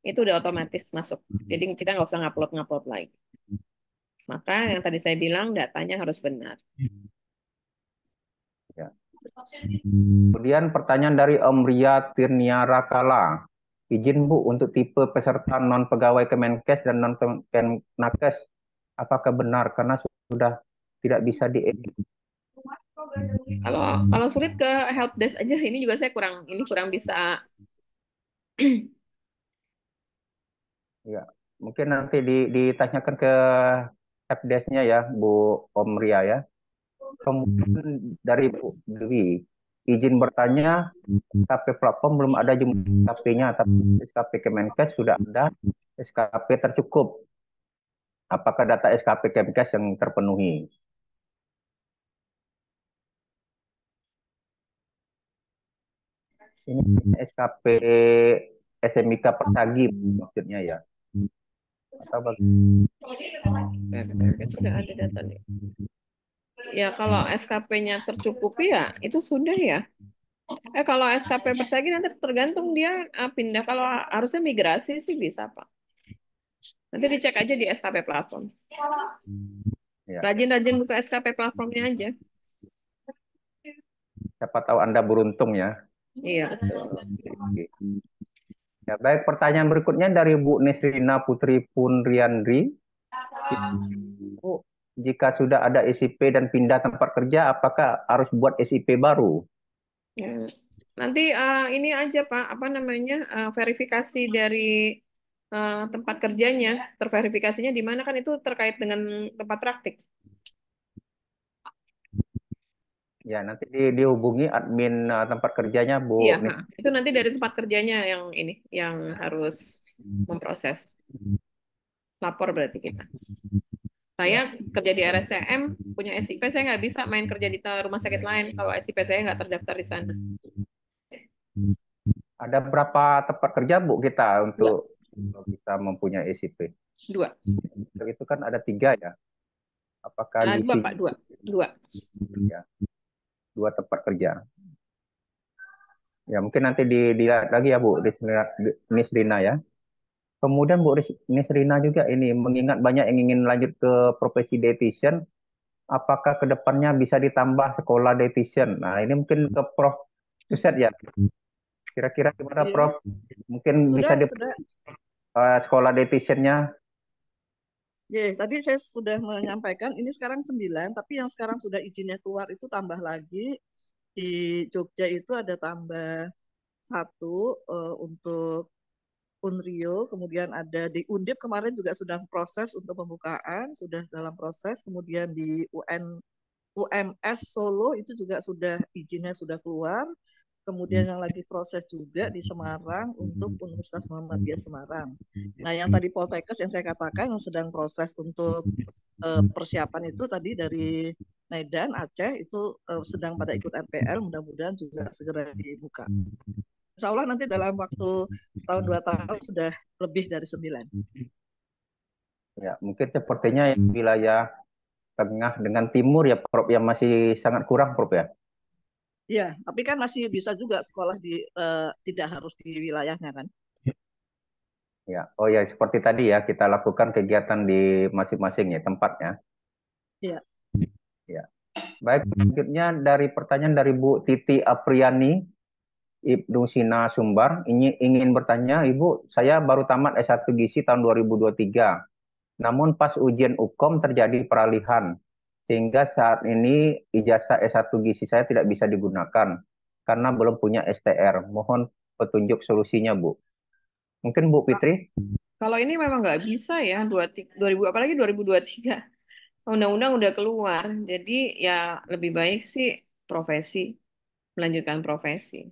itu udah otomatis masuk. Jadi kita nggak usah ngupload-ngupload lagi. Maka yang tadi saya bilang datanya harus benar. Ya. Kemudian pertanyaan dari Om Ria Tirniara Kala. Izin Bu, untuk tipe peserta non pegawai Kemenkes dan non Kemenkes, apakah benar karena sudah tidak bisa diedit? Kalau kalau sulit ke help desk aja. Ini juga saya kurang bisa. Ya, mungkin nanti ditanyakan ke helpdesk-nya ya, Bu Om Ria ya. Kemudian dari Bu Dewi, izin bertanya, SKP platform belum ada jumlah SKP-nya, tapi SKP Kemenkes sudah ada, SKP tercukup. Apakah data SKP Kemenkes yang terpenuhi? Ini SKP SMIK Persagi maksudnya ya. Atau Sudah ada datanya. Ya kalau SKP-nya tercukupi ya itu sudah ya. Kalau SKP Persagi nanti tergantung dia pindah. Kalau harusnya migrasi sih bisa Pak. Nanti dicek aja di SKP platform. ya, Rajin-rajin buka SKP platformnya aja. siapa tahu Anda beruntung ya. Iya betul. Oke. Ya, baik, pertanyaan berikutnya dari Bu Nesrina Putri Punriandri. Bu, jika sudah ada SIP dan pindah tempat kerja, apakah harus buat SIP baru? Ya. Nanti ini aja Pak, apa namanya verifikasi dari tempat kerjanya, terverifikasinya di mana kan itu terkait dengan tempat praktik. Ya, nanti dihubungi admin tempat kerjanya Iya, Bu itu nanti dari tempat kerjanya yang ini, yang harus memproses. Lapor berarti kita. Saya kerja di RSCM, punya SIP, saya nggak bisa main kerja di rumah sakit lain kalau SIP saya nggak terdaftar di sana. Ada berapa tempat kerja Bu kita Dua, untuk bisa mempunyai SIP? dua. Itu kan ada 3 ya. Apakah di Dua Pak, dua. Ya, 2 tempat kerja. Ya, mungkin nanti dilihat lagi ya Bu Nisrina ya. Kemudian Bu Nisrina juga ini mengingat banyak yang ingin lanjut ke profesi dietitian, apakah ke depannya bisa ditambah sekolah dietitian? Nah, ini mungkin ke Prof. Suset ya. Kira-kira gimana Iya. Prof? Mungkin bisa Sudah. sekolah dietitiannya. Ya, tadi saya sudah menyampaikan ini sekarang 9, tapi yang sekarang sudah izinnya keluar itu tambah lagi. Di Jogja itu ada tambah 1 untuk Unrio, kemudian ada di Undip kemarin juga sudah proses untuk pembukaan, sudah dalam proses, kemudian di UMS Solo itu juga sudah izinnya sudah keluar, kemudian yang lagi proses juga di Semarang untuk Universitas Muhammadiyah Semarang. Nah, yang tadi Poltekkes yang saya katakan yang sedang proses untuk persiapan itu tadi dari Medan, Aceh itu sedang pada ikut RPL, mudah-mudahan juga segera dibuka. Insya Allah nanti dalam waktu setahun 2 tahun sudah lebih dari 9. Ya, mungkin sepertinya wilayah tengah dengan timur ya Prof yang masih sangat kurang Prof ya. Ya, tapi kan masih bisa juga sekolah di tidak harus di wilayahnya kan. Ya, oh ya seperti tadi ya kita lakukan kegiatan di masing-masing ya tempatnya. Iya. Ya. Baik, selanjutnya dari pertanyaan dari Bu Titi Apriani, Ibnu Sina Sumbar, ini ingin bertanya, Ibu, saya baru tamat S1 Gizi tahun 2023. Namun pas ujian UKOM terjadi peralihan, sehingga saat ini ijazah S1 Gizi saya tidak bisa digunakan karena belum punya STR. Mohon petunjuk solusinya, Bu. Mungkin Bu Fitri? Kalau ini memang nggak bisa ya, 2000 apalagi 2023. Undang-undang udah keluar, jadi ya lebih baik sih profesi, melanjutkan profesi.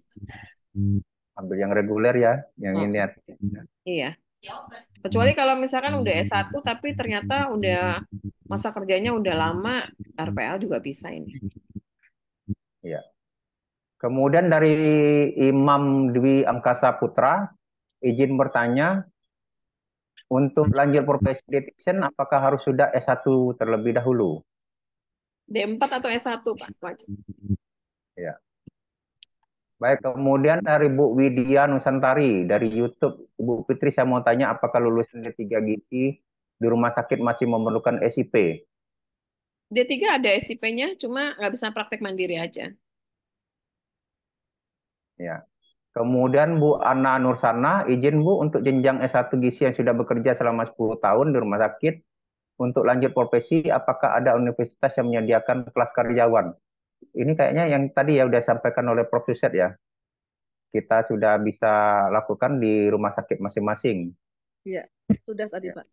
Ambil yang reguler ya, yang Oh, ini. iya. Kecuali kalau misalkan udah S1 tapi ternyata udah masa kerjanya udah lama, RPL juga bisa ini. Ya. Kemudian dari Imam Dwi Angkasa Putra, izin bertanya, untuk lanjut profesi dietitian, apakah harus sudah S1 terlebih dahulu? D4 atau S1, Pak? Wajib. Ya. Baik, kemudian dari Bu Widya Nusantari, dari YouTube, Bu Fitri saya mau tanya, apakah lulusan D3 Gizi di rumah sakit masih memerlukan SIP? D3 ada SIP-nya, cuma nggak bisa praktek mandiri aja. Ya. Kemudian Bu Ana Nursana, izin Bu untuk jenjang S1 Gizi yang sudah bekerja selama 10 tahun di rumah sakit, untuk lanjut profesi, apakah ada universitas yang menyediakan kelas karyawan? Ini kayaknya yang tadi ya sudah disampaikan oleh Prof. Suset ya. Kita sudah bisa lakukan di rumah sakit masing-masing. Iya, sudah tadi Ya. Pak.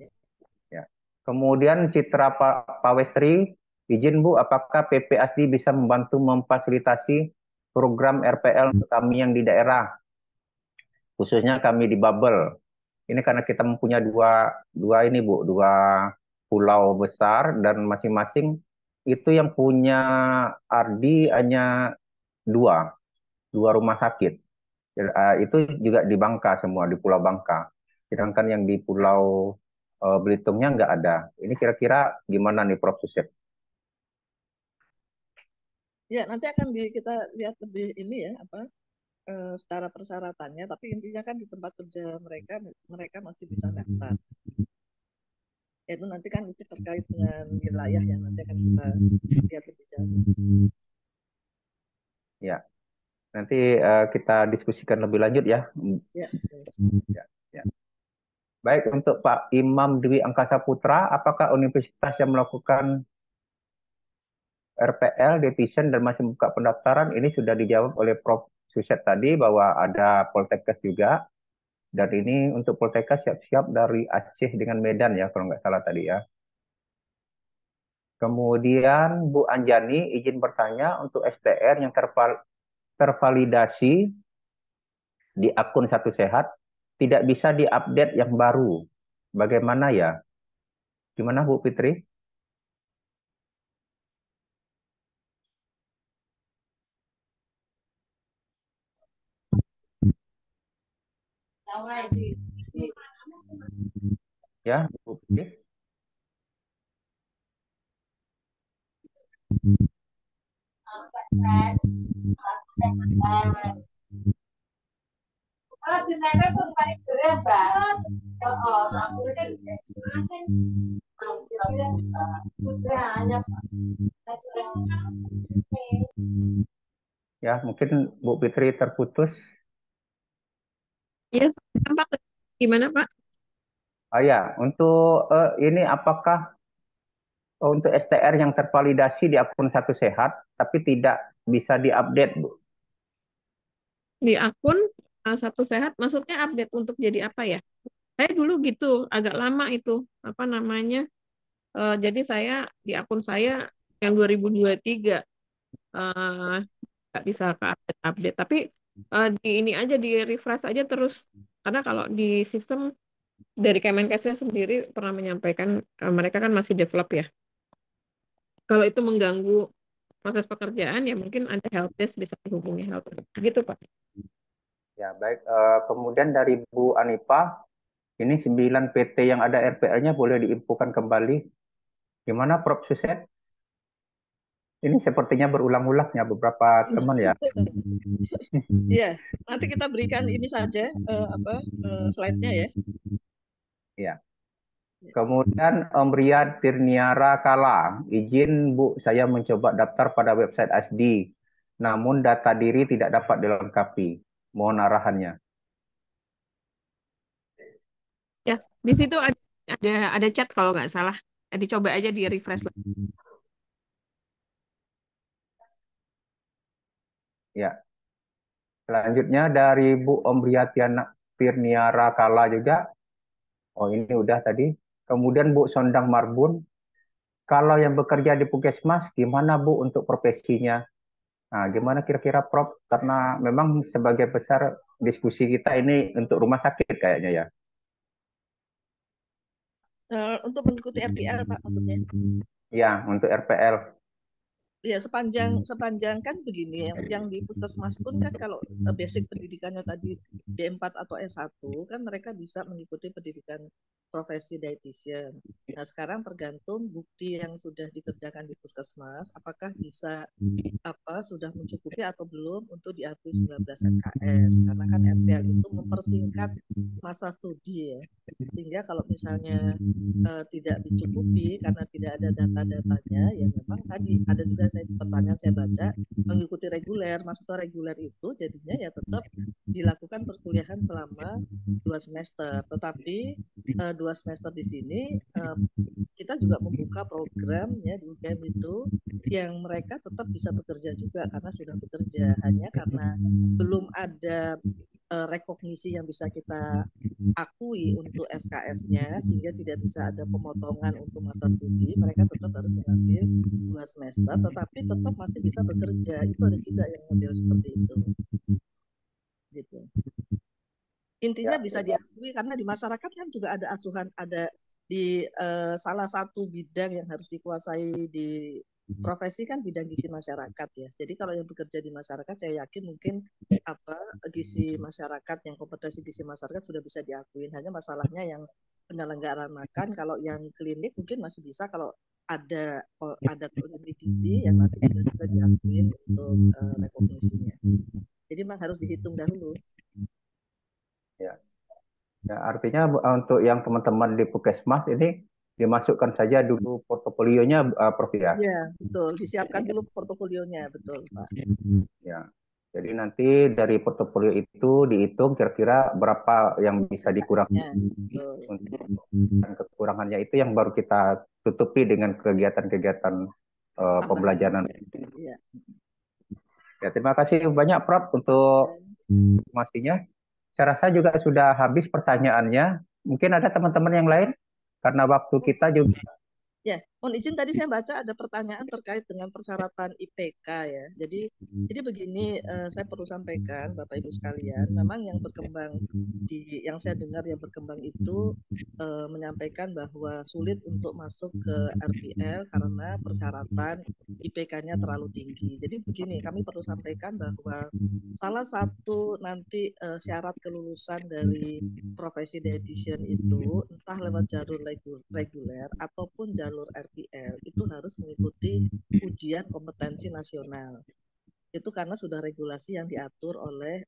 Ya. Kemudian Citra Pawestri, izin Bu, apakah PP ASDI bisa membantu memfasilitasi program RPL untuk kami yang di daerah, khususnya kami di Babel. Ini karena kita mempunyai dua ini Bu, dua pulau besar dan masing-masing itu yang punya ardi hanya dua rumah sakit. Itu juga di Bangka semua, di Pulau Bangka. Sedangkan yang di Pulau Belitungnya nggak ada. Ini kira-kira gimana nih Prof. Susep? Ya, nanti akan kita lihat lebih ini ya, apa secara persyaratannya, tapi intinya kan di tempat kerja mereka masih bisa daftar. Itu nanti kan itu terkait dengan wilayah yang nanti akan kita lihat lebih jauh. Ya, nanti kita diskusikan lebih lanjut ya. Ya. Ya. Baik, untuk Pak Imam Dwi Angkasa Putra, apakah universitas yang melakukan RPL, Division, dan masih buka pendaftaran? Ini sudah dijawab oleh Prof. Suset tadi bahwa ada Poltekkes juga. Dan ini untuk Poltekkes siap-siap dari Aceh dengan Medan ya, kalau nggak salah tadi ya. Kemudian Bu Anjani izin bertanya untuk STR yang tervalidasi di akun Satu Sehat tidak bisa diupdate yang baru. Bagaimana ya? Gimana Bu Fitri? Ya, Bu Fitri. Ya, mungkin Bu Fitri terputus. Iya, Pak. Gimana, Pak? Oh ya, untuk ini apakah untuk STR yang tervalidasi di akun Satu Sehat tapi tidak bisa diupdate, Bu? Di akun Satu Sehat, maksudnya update untuk jadi apa ya? Saya dulu gitu, agak lama itu, apa namanya? Jadi saya di akun saya yang 2023 eh, nggak bisa ke update, tapi di ini aja di refresh aja terus. Karena kalau di sistem dari Kemenkesnya sendiri pernah menyampaikan mereka kan masih develop ya. Kalau itu mengganggu proses pekerjaan ya mungkin ada helpdesk bisa dihubungi helpdesk gitu Pak. Ya, baik. Kemudian dari Bu Anipah, ini 9 PT yang ada RPL-nya boleh diinfokan kembali. Gimana Prof. Suset? Ini sepertinya berulang-ulang ya beberapa teman ya. Iya, nanti kita berikan ini saja slide-nya ya. Ya. Kemudian Om Riyad Tirniara Kala, izin Bu, saya mencoba daftar pada website ASDI, namun data diri tidak dapat dilengkapi. Mohon arahannya. Ya, di situ ada chat kalau nggak salah. Dicoba aja di refresh lagi. Ya. Selanjutnya dari Bu Om Riyad Tirniara Kala juga. Oh, ini udah tadi. Kemudian Bu Sondang Marbun, kalau yang bekerja di Puskesmas, gimana Bu untuk profesinya? Nah, gimana kira-kira Prof? Karena memang sebagai besar diskusi kita ini untuk rumah sakit kayaknya ya. Untuk mengikuti RPL Pak maksudnya. Ya, untuk RPL. Ya, sepanjang kan begini, yang di puskesmas pun kan kalau basic pendidikannya tadi D4 atau S1 kan mereka bisa mengikuti pendidikan profesi dietitian. Nah, sekarang tergantung bukti yang sudah dikerjakan di puskesmas apakah bisa sudah mencukupi atau belum untuk diakui 19 SKS. Karena kan RPL itu mempersingkat masa studi ya. Sehingga kalau misalnya tidak dicukupi karena tidak ada data-datanya, ya memang tadi ada juga pertanyaan saya baca mengikuti reguler. Maksudnya reguler itu jadinya ya tetap dilakukan perkuliahan selama 2 semester. Tetapi 2 semester di sini kita juga membuka program ya di UGM itu yang mereka tetap bisa bekerja juga karena sudah bekerja, hanya karena belum ada rekognisi yang bisa kita akui untuk SKS-nya, sehingga tidak bisa ada pemotongan untuk masa studi. Mereka tetap harus mengambil 2 semester, tetapi tetap masih bisa bekerja. Itu ada juga yang model seperti itu, gitu. Intinya Ya, bisa diakui karena di masyarakat kan juga ada asuhan, ada di salah satu bidang yang harus dikuasai di profesi kan bidang gizi masyarakat ya. Jadi kalau yang bekerja di masyarakat, saya yakin mungkin apa gizi masyarakat, yang kompetensi gizi masyarakat sudah bisa diakui. Hanya masalahnya yang penyelenggaraan makan, kalau yang klinik mungkin masih bisa kalau ada klinik gizi yang nanti bisa juga diakui untuk rekognisinya. Jadi memang harus dihitung dahulu. ya. Ya, artinya untuk yang teman-teman di Puskesmas ini dimasukkan saja dulu portofolionya, Prof ya. Iya, betul. Disiapkan dulu portofolionya, betul, Pak. Ya. Jadi nanti dari portofolio itu dihitung kira-kira berapa yang bisa dikurangi SKS-nya, betul. dan kekurangannya itu yang baru kita tutupi dengan kegiatan-kegiatan Tambahan. pembelajaran. Iya. Ya, terima kasih banyak Prof untuk informasinya. Saya rasa juga sudah habis pertanyaannya. Mungkin ada teman-teman yang lain karena waktu kita juga. Ya, mohon izin tadi saya baca ada pertanyaan terkait dengan persyaratan IPK ya. Jadi begini, saya perlu sampaikan Bapak Ibu sekalian, memang yang berkembang yang saya dengar yang berkembang itu menyampaikan bahwa sulit untuk masuk ke RPL karena persyaratan IPK-nya terlalu tinggi. Jadi begini, kami perlu sampaikan bahwa salah satu nanti syarat kelulusan dari profesi dietitian itu entah lewat jalur reguler ataupun jalur RPL itu harus mengikuti ujian kompetensi nasional. Itu karena sudah regulasi yang diatur oleh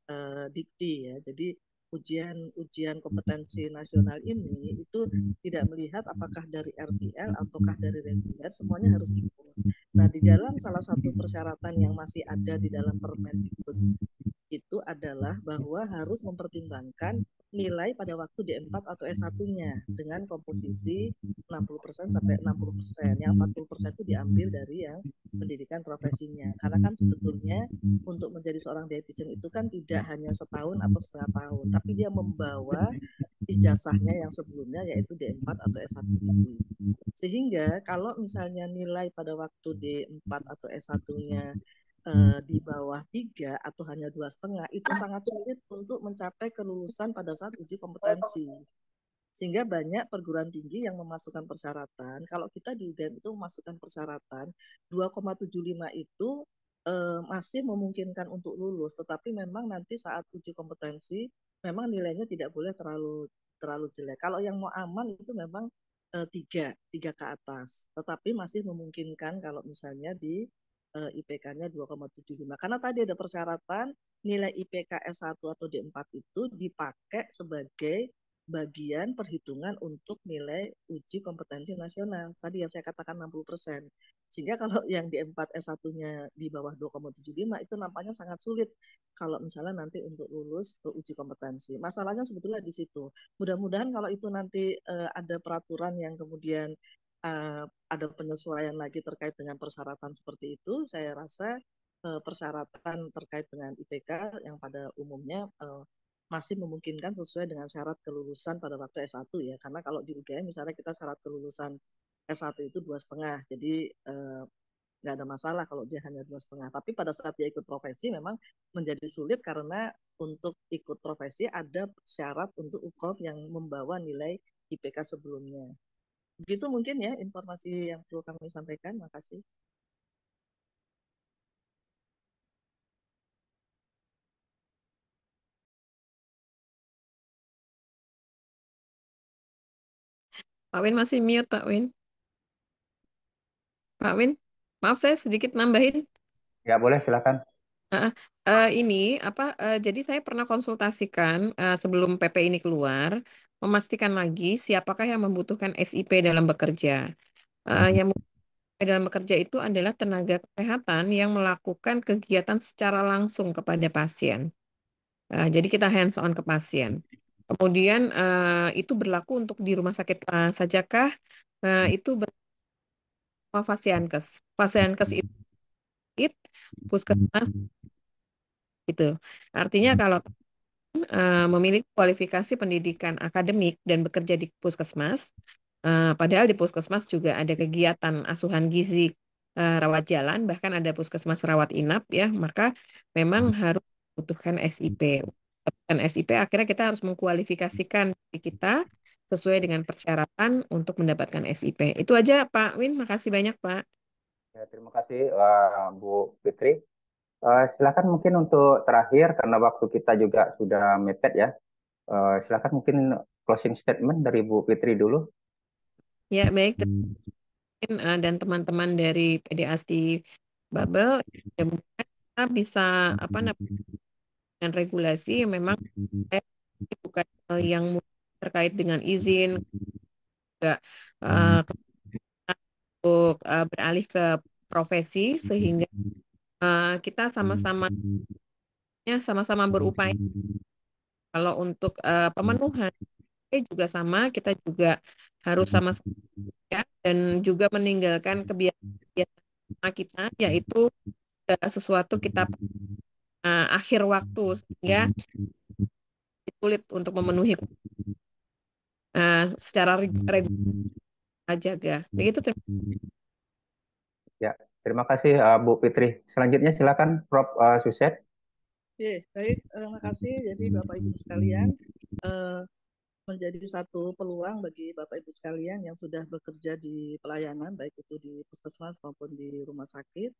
Dikti ya. Jadi ujian kompetensi nasional ini itu tidak melihat apakah dari RPL ataukah dari reguler, semuanya harus ikut. Nah, di dalam salah satu persyaratan yang masih ada di dalam Permendikbud itu adalah bahwa harus mempertimbangkan nilai pada waktu D4 atau S1-nya dengan komposisi 60% sampai 60%. Yang 40% itu diambil dari yang pendidikan profesinya. Karena kan sebetulnya untuk menjadi seorang dietitian itu kan tidak hanya setahun atau setengah tahun, tapi dia membawa ijazahnya yang sebelumnya yaitu D4 atau S1 gizi. Sehingga kalau misalnya nilai pada waktu D4 atau S1-nya di bawah 3 atau hanya 2,5 itu sangat sulit untuk mencapai kelulusan pada saat uji kompetensi. Sehingga banyak perguruan tinggi yang memasukkan persyaratan. Kalau kita di UGM itu memasukkan persyaratan 2,75 itu masih memungkinkan untuk lulus, tetapi memang nanti saat uji kompetensi memang nilainya tidak boleh terlalu jelek. Kalau yang mau aman itu memang 3 ke atas, tetapi masih memungkinkan kalau misalnya di IPK-nya 2,75. Karena tadi ada persyaratan nilai IPK S1 atau D4 itu dipakai sebagai bagian perhitungan untuk nilai uji kompetensi nasional. Tadi yang saya katakan 60%. Sehingga kalau yang D4 S1-nya di bawah 2,75 itu nampaknya sangat sulit kalau misalnya nanti untuk lulus ke uji kompetensi. Masalahnya sebetulnya di situ. Mudah-mudahan kalau itu nanti ada peraturan yang kemudian ada penyesuaian lagi terkait dengan persyaratan seperti itu, saya rasa persyaratan terkait dengan IPK yang pada umumnya masih memungkinkan sesuai dengan syarat kelulusan pada waktu S1 ya. Karena kalau di UGM misalnya kita syarat kelulusan S1 itu 2,5, jadi nggak ada masalah kalau dia hanya 2,5. Tapi pada saat dia ikut profesi memang menjadi sulit karena untuk ikut profesi ada syarat untuk UKOM yang membawa nilai IPK sebelumnya. Begitu mungkin ya informasi yang perlu kami sampaikan. Makasih. Pak Win masih mute, Pak Win. Pak Win, maaf saya sedikit nambahin. Ya, boleh silakan. Ini apa? Jadi saya pernah konsultasikan sebelum PP ini keluar, memastikan lagi siapakah yang membutuhkan SIP dalam bekerja. Yang membutuhkan dalam bekerja itu adalah tenaga kesehatan yang melakukan kegiatan secara langsung kepada pasien. Jadi kita hands on ke pasien. Kemudian itu berlaku untuk di rumah sakit sajakah? Itu bersama Fasiankes. Fasiankes itu puskesmas itu. Artinya kalau memiliki kualifikasi pendidikan akademik dan bekerja di puskesmas, padahal di puskesmas juga ada kegiatan asuhan gizi rawat jalan, bahkan ada puskesmas rawat inap ya, maka memang harus membutuhkan SIP. Dan SIP akhirnya kita harus mengkualifikasikan diri kita sesuai dengan persyaratan untuk mendapatkan SIP. Itu aja Pak Win, makasih banyak Pak. Ya, terima kasih Bu Fitri. Silakan mungkin untuk terakhir karena waktu kita juga sudah mepet ya. Silakan mungkin closing statement dari Bu Fitri dulu. Ya baik, dan teman-teman dari PDASI Babel, mudah-mudahan kita bisa apa namanya dengan regulasi yang memang bukan hal yang terkait dengan izin, juga uh, untuk beralih ke profesi sehingga kita sama-sama berupaya. Kalau untuk pemenuhan juga sama, kita juga harus sama-sama ya, dan juga meninggalkan kebiasaan kita, yaitu sesuatu kita akhir waktu sehingga sulit untuk memenuhi secara reguler jaga. Begitu. Ya, terima kasih Bu Fitri. Selanjutnya silakan Prof. Suset. Oke, baik, terima kasih. Jadi Bapak Ibu sekalian, menjadi satu peluang bagi Bapak Ibu sekalian yang sudah bekerja di pelayanan, baik itu di puskesmas maupun di rumah sakit,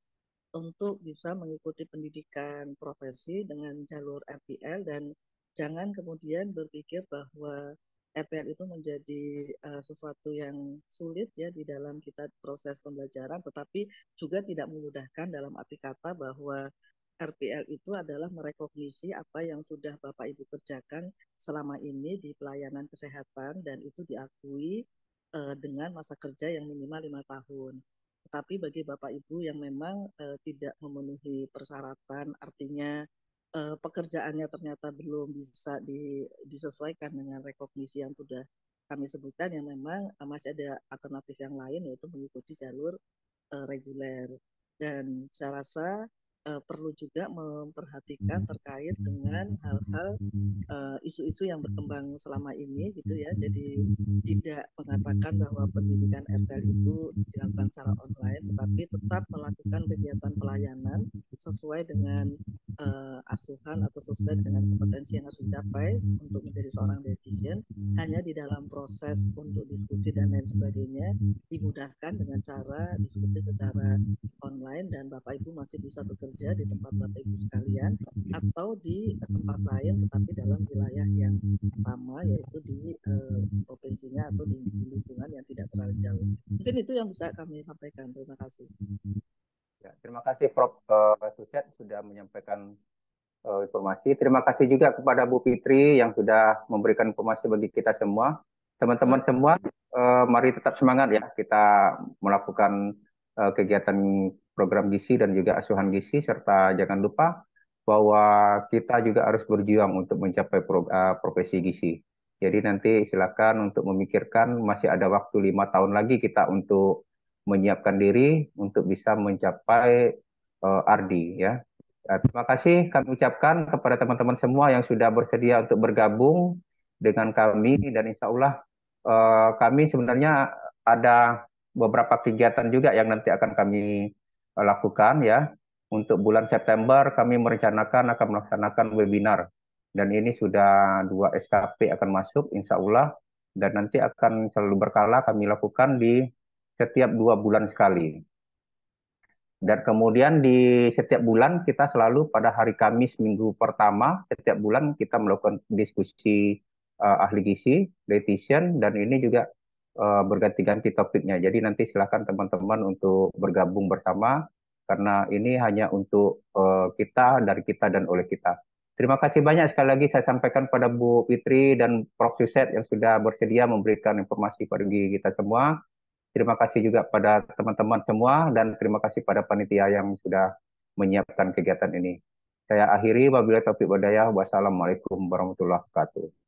untuk bisa mengikuti pendidikan profesi dengan jalur RPL dan jangan kemudian berpikir bahwa RPL itu menjadi sesuatu yang sulit ya di dalam kita proses pembelajaran, tetapi juga tidak memudahkan dalam arti kata bahwa RPL itu adalah merekognisi apa yang sudah Bapak Ibu kerjakan selama ini di pelayanan kesehatan dan itu diakui dengan masa kerja yang minimal 5 tahun. Tetapi bagi Bapak Ibu yang memang tidak memenuhi persyaratan, artinya pekerjaannya ternyata belum bisa disesuaikan dengan rekognisi yang sudah kami sebutkan, yang memang masih ada alternatif yang lain, yaitu mengikuti jalur reguler. Dan saya rasa perlu juga memperhatikan terkait dengan hal-hal isu-isu yang berkembang selama ini gitu ya. Jadi tidak mengatakan bahwa pendidikan RPL itu dilakukan secara online, tetapi tetap melakukan kegiatan pelayanan sesuai dengan asuhan atau sesuai dengan kompetensi yang harus dicapai untuk menjadi seorang dietitian. Hanya di dalam proses untuk diskusi dan lain sebagainya dimudahkan dengan cara diskusi secara online dan Bapak Ibu masih bisa bekerja di tempat Bapak Ibu sekalian atau di tempat lain tetapi dalam wilayah yang sama, yaitu di provinsinya atau di lingkungan yang tidak terlalu jauh. Mungkin itu yang bisa kami sampaikan. Terima kasih. Ya, terima kasih Prof. Suset sudah menyampaikan informasi. Terima kasih juga kepada Bu Fitri yang sudah memberikan informasi bagi kita semua. Teman-teman semua, mari tetap semangat ya. Kita melakukan kegiatan program gizi dan juga asuhan gizi, serta jangan lupa bahwa kita juga harus berjuang untuk mencapai profesi gizi. Jadi nanti silakan untuk memikirkan, masih ada waktu 5 tahun lagi kita untuk menyiapkan diri untuk bisa mencapai RD ya. Terima kasih kami ucapkan kepada teman-teman semua yang sudah bersedia untuk bergabung dengan kami dan insya Allah kami sebenarnya ada beberapa kegiatan juga yang nanti akan kami lakukan ya. Untuk bulan September kami merencanakan akan melaksanakan webinar dan ini sudah 2 SKP akan masuk insya Allah dan nanti akan selalu berkala kami lakukan di setiap 2 bulan sekali. Dan kemudian di setiap bulan kita selalu pada hari Kamis minggu pertama setiap bulan kita melakukan diskusi ahli gizi, dietitian, dan ini juga berganti-ganti topiknya. Jadi nanti silakan teman-teman untuk bergabung bersama karena ini hanya untuk kita, dari kita dan oleh kita. Terima kasih banyak sekali lagi saya sampaikan pada Bu Fitri dan Prof. Suset yang sudah bersedia memberikan informasi bagi kita semua. Terima kasih juga pada teman-teman semua dan terima kasih pada panitia yang sudah menyiapkan kegiatan ini. Saya akhiri wabillahi taufiq walhidayah. Wassalamualaikum warahmatullahi wabarakatuh.